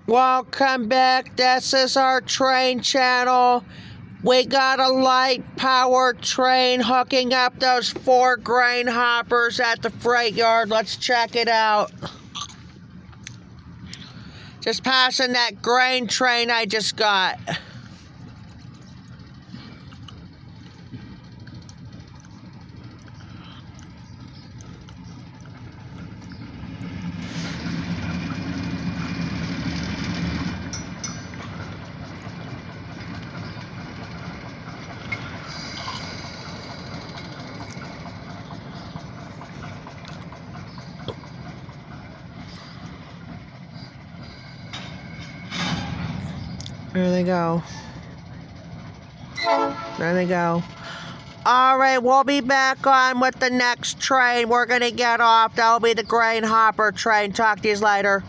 Welcome back. This is our train channel. We got a light powered train hooking up those 4 grain hoppers at the freight yard. Let's check it out. Just passing that grain train I just got. There they go. There they go. All right, we'll be back on with the next train. We're going to get off. That'll be the grain hopper train. Talk to you later.